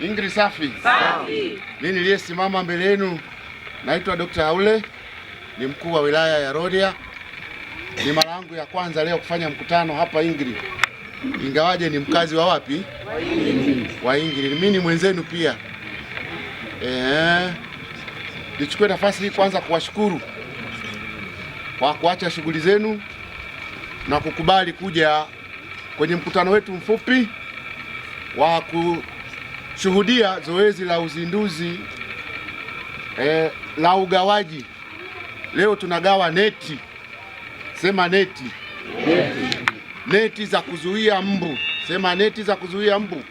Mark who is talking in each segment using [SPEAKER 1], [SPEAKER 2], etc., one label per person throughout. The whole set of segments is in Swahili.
[SPEAKER 1] Ingrid safi. Safi. Mimi niliyesimama mbele yenu naitwa Dr. Haule, ni mkuu wa wilaya ya Rorya. Ni mara yangu ya kwanza leo kufanya mkutano hapa Ingrid. Ingawaje ni mkazi wa wapi? Wa Ingrid. Mimi ni mwenzenu pia. Nichukue nafasi hii kwanza kuwashukuru kwa kuacha shughuli zenu na kukubali kuja kwenye mkutano wetu mfupi wa kushuhudia zoezi la uzinduzi la ugawaji. Leo tunagawa neti. Sema neti. Neti za kuzuia mbu. Sema neti za kuzuia mbu.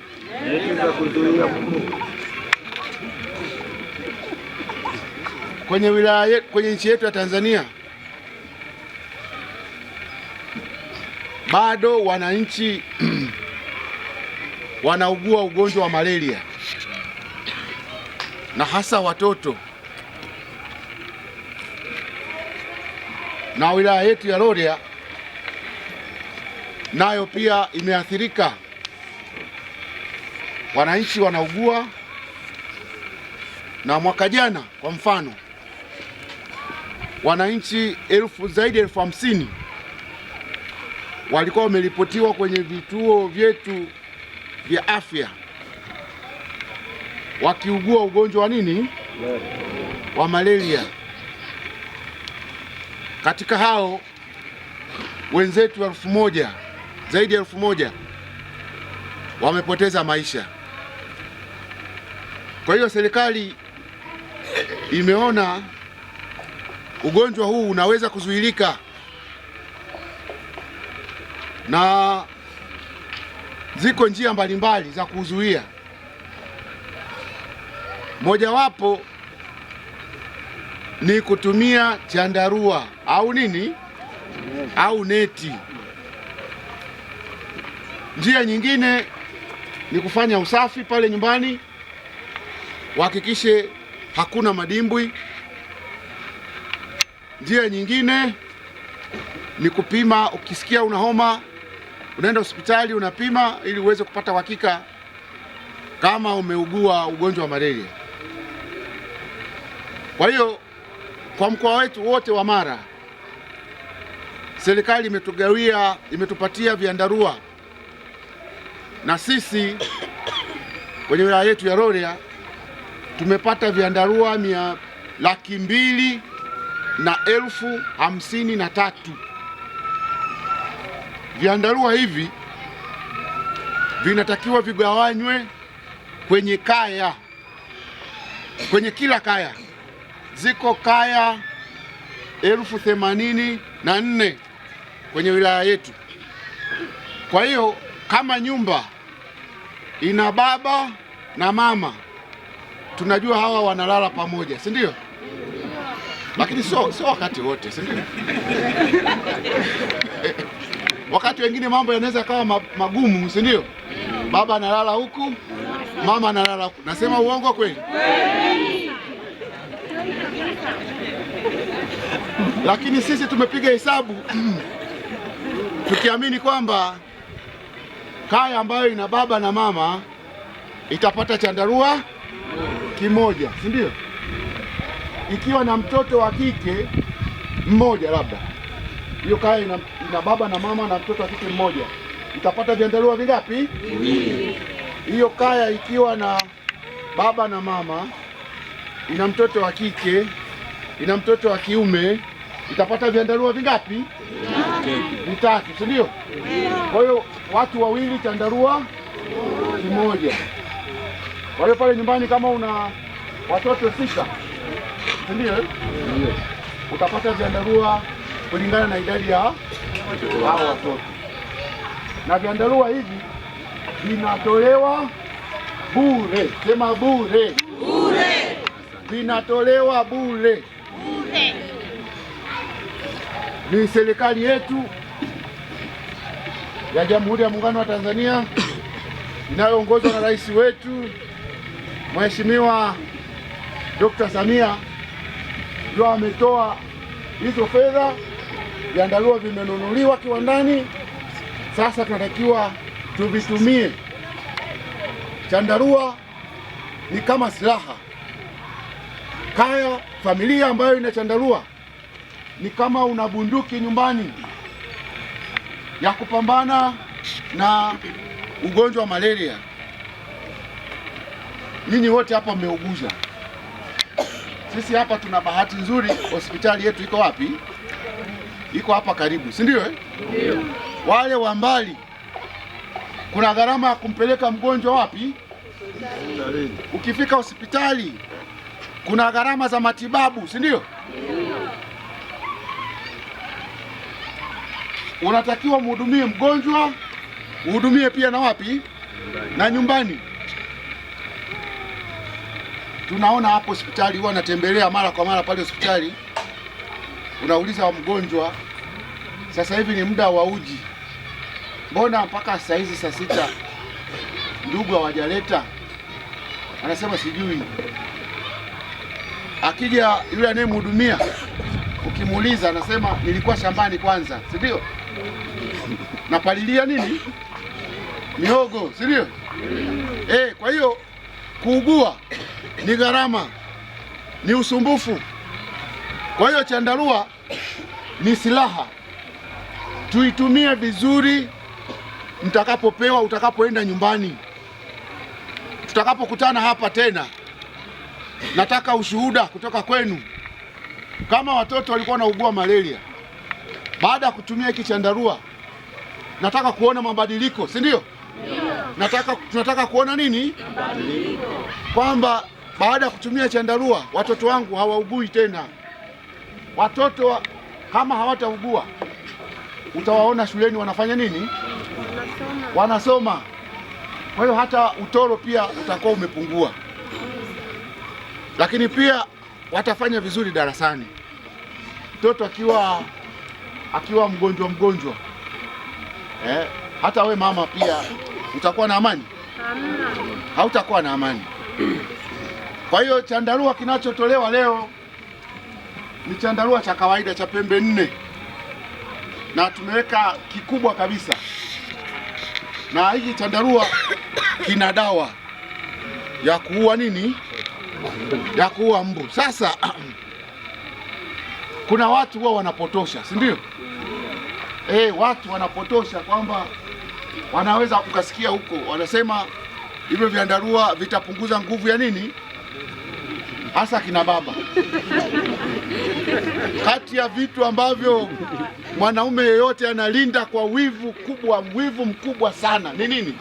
[SPEAKER 2] Neti za kuzuia mbu.
[SPEAKER 1] Kwenye wilaya, kwenye nchi yetu ya Tanzania bado wananchi wanaugua ugonjwa wa malaria na hasa watoto, na wilaya yetu ya Rorya nayo pia imeathirika. Wananchi wanaugua, na mwaka jana kwa mfano wananchi zaidi ya 50,000 walikuwa wameripotiwa kwenye vituo vyetu vya afya wakiugua ugonjwa wa nini? Wa malaria. Katika hao wenzetu 1,000, zaidi ya 1,000 wamepoteza maisha. Kwa hiyo serikali imeona ugonjwa huu unaweza kuzuilika, na ziko njia mbalimbali za kuzuia. Mojawapo ni kutumia chandarua au nini? Au neti. Njia nyingine ni kufanya usafi pale nyumbani, uhakikishe hakuna madimbwi. Njia nyingine ni kupima. Ukisikia una homa, unaenda hospitali unapima ili uweze kupata uhakika kama umeugua ugonjwa wa malaria. Kwa hiyo kwa mkoa wetu wote wa Mara, serikali imetupatia viandarua, na sisi kwenye wilaya yetu ya Rorya tumepata viandarua 202,053. Viandarua hivi vinatakiwa vigawanywe kwenye kaya, kwenye kila kaya. Ziko kaya 84,000 kwenye wilaya yetu. Kwa hiyo kama nyumba ina baba na mama, tunajua hawa wanalala pamoja, si ndio? Lakini sio wakati wote, si ndio? Wakati wengine mambo yanaweza kawa magumu, si ndio? Baba analala huku, mama analala huku. Nasema uongo kweli? Lakini sisi tumepiga hesabu tukiamini kwamba kaya ambayo ina baba na mama itapata chandarua kimoja, si ndio? Ikiwa na mtoto wa kike mmoja, labda hiyo kaya ina baba na mama na mtoto wa kike mmoja, itapata vyandarua vingapi? Viwili. Hiyo kaya ikiwa na baba na mama, ina mtoto wa kike, ina mtoto wa kiume, itapata vyandarua vingapi? Vitatu, si ndio? Kwa hiyo watu wawili, chandarua kimoja. Kwa hiyo pale nyumbani kama una watoto 6, si ndio? Utapata vyandarua kulingana na idadi ya hao watoto. Na vyandarua hivi vinatolewa bure. Sema bure. Bure. Vinatolewa bure. Bure. Ni serikali yetu ya Jamhuri ya Muungano wa Tanzania inayoongozwa na rais wetu Mheshimiwa Dr. Samia ndio ametoa hizo fedha. Vyandarua vimenunuliwa kiwandani, sasa tunatakiwa tuvitumie. Chandarua ni kama silaha. Kaya, familia ambayo ina chandarua ni kama una bunduki nyumbani ya kupambana na ugonjwa wa malaria. Nyinyi wote hapa mmeuguza. Sisi hapa tuna bahati nzuri, hospitali yetu iko wapi? Iko hapa karibu, si ndio? Ndio. Wale wa mbali kuna gharama ya kumpeleka mgonjwa wapi? Ukifika hospitali kuna gharama za matibabu, si ndio? Unatakiwa mhudumie mgonjwa, uhudumie pia na wapi? Na nyumbani. Tunaona hapo hospitali, huwa natembelea mara kwa mara pale hospitali, unauliza wa mgonjwa, sasa hivi ni muda wa uji, mbona mpaka saa hizi saa 6 ndugu hawajaleta? Anasema sijui. Akija yule anayemhudumia, ukimuuliza anasema nilikuwa shambani kwanza, si ndio? Napalilia nini? Mihogo, si ndio? Kwa hiyo kuugua ni gharama, ni usumbufu. Kwa hiyo chandarua ni silaha, tuitumie vizuri mtakapopewa, utakapoenda nyumbani. Tutakapokutana hapa tena, nataka ushuhuda kutoka kwenu. Kama watoto walikuwa wanaugua malaria, baada ya kutumia hiki chandarua, nataka kuona mabadiliko, si ndio? Tunataka kuona nini? Mabadiliko. Kwamba baada ya kutumia chandarua watoto wangu hawaugui tena. Watoto kama hawataugua, utawaona shuleni wanafanya nini? Wanasoma. Kwa hiyo hata utoro pia utakuwa umepungua, lakini pia watafanya vizuri darasani. Mtoto akiwa mgonjwa hata we mama pia utakuwa na amani? Hautakuwa na amani. Kwa hiyo chandarua kinachotolewa leo ni chandarua cha kawaida cha pembe 4, na tumeweka kikubwa kabisa, na hiki chandarua kina dawa ya kuua nini? Ya kuua mbu. Sasa kuna watu huwa wanapotosha, si ndio? Watu wanapotosha kwamba wanaweza ukasikia huko wanasema hivyo vyandarua vitapunguza nguvu ya nini, hasa kina baba. Kati ya vitu ambavyo mwanaume yeyote analinda kwa wivu mkubwa sana ni nini?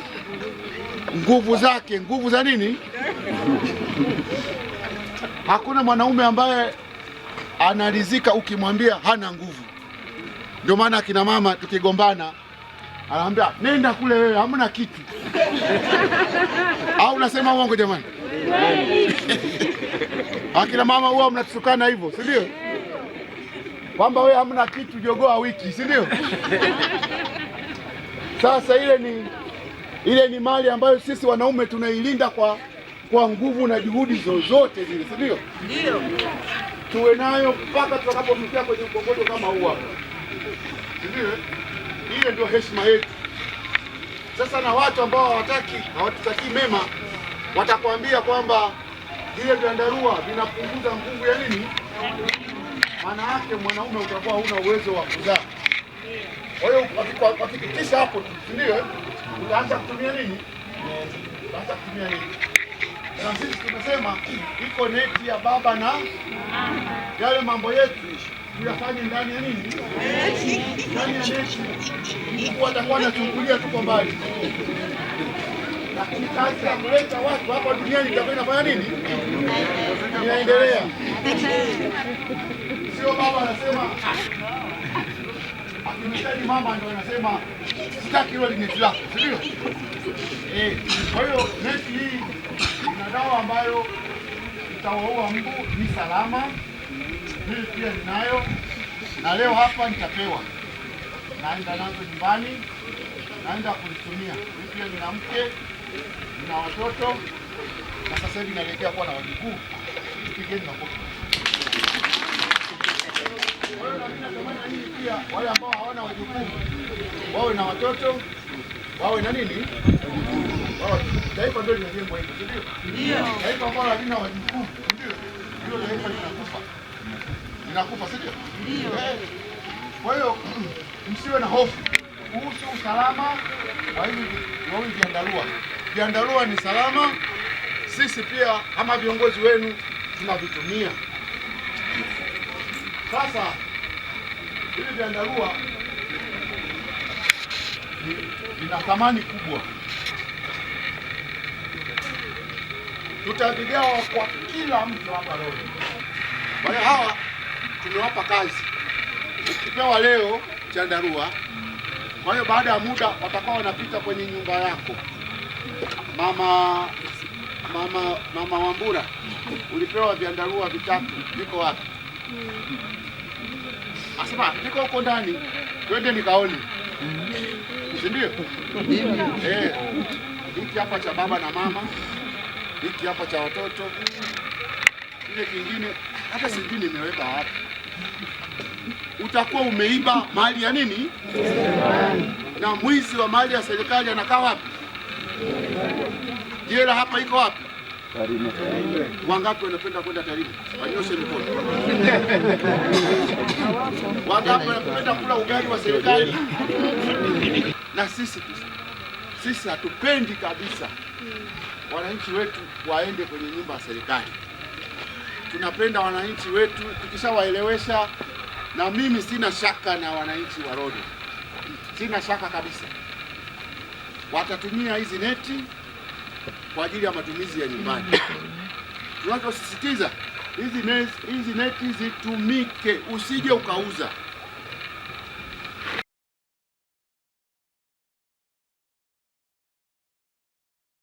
[SPEAKER 1] Nguvu zake. Nguvu za nini? Hakuna mwanaume ambaye anaridhika ukimwambia hana nguvu. Ndio maana akina mama tukigombana anaambia nenda kule wewe, hamna kitu. Au nasema uongo jamani? Akina mama huwa mnatusukana hivyo, si ndio? Kwamba wewe hamna kitu, jogoa wiki, si ndio? Sasa ile ni mali ambayo sisi wanaume tunailinda kwa nguvu na juhudi zozote zile, si ndio? Ndio. Tuwe nayo mpaka tutakapofikia kwenye mkongoto kama huu hapa. Ndio. Ile ndio heshima yetu. Sasa na watu ambao hawatutakii mema watakwambia kwamba vile vyandarua vinapunguza nguvu ya nini? Maana yake mwanaume utakuwa huna uwezo wa kuzaa. Kwa hiyo wakipitisha hapo tu, ndio utaanza kutumia nini? Utaanza kutumia nini? Na sisi tunasema iko neti ya baba na yale mambo yetu tuyafanye ndani ya nini? Ndani ya neti. Mungu atakuwa anachungulia tuko mbali. Lakini kazi ya kuleta watu hapa duniani itakuwa inafanya nini? Inaendelea. Sio baba anasema akimhitaji mama ndio anasema sitaki hilo neti lako, si ndio? Kwa hiyo neti hii ina dawa ambayo itawaua mbu, ni salama. Mimi pia ninayo, na leo hapa nitapewa, naenda nazo nyumbani, naenda kulitumia. Mimi pia nina mke, nina watoto, na sasa hivi naelekea kuwa na wajukuu. Tupigeni makofi. Pia wale ambao hawana wajukuu wawe na watoto, wawe na nini? Taifa ndio linajengwa hivyo, si ndio? Ndio. Taifa ambalo halina wajukuu, ndio. Hilo taifa linakufa. Linakufa, si ndio? Ndio. Kwa hiyo msiwe na hofu kuhusu usalama wa hivi vyandarua. Vyandarua ni salama, sisi pia kama viongozi wenu tunavitumia. Sasa hivi vyandarua vina thamani kubwa. Tutavigawa kwa kila mtu hapa leo. Kwa hiyo hawa tumewapa kazi. Ukipewa leo chandarua, kwa hiyo baada ya muda watakuwa wanapita kwenye nyumba yako. Mama Wambura, ulipewa vyandarua vitatu, viko wapi? Asema niko huko ndani, twende nikaone. Si ndio? Hiki hapa cha baba na mama, hiki hapa cha watoto, kile kingine hata sijui nimeweka wapi. Utakuwa umeiba mali ya nini? Na mwizi wa mali ya serikali anakaa wapi? Jela hapa iko wapi? Tarime. Wangapi wanapenda kwenda Tarime? Wanyoshe mikono. Wangapi wanapenda kula ugali wa serikali? Na sisi hatupendi kabisa wananchi wetu waende kwenye nyumba ya serikali. Tunapenda wananchi wetu tukishawaelewesha, na mimi sina shaka na wananchi wa Rodo. Sina shaka kabisa. Watatumia hizi neti kwa ajili ya matumizi ya nyumbani. Tunachosisitiza hizi neti zitumike, usije ukauza.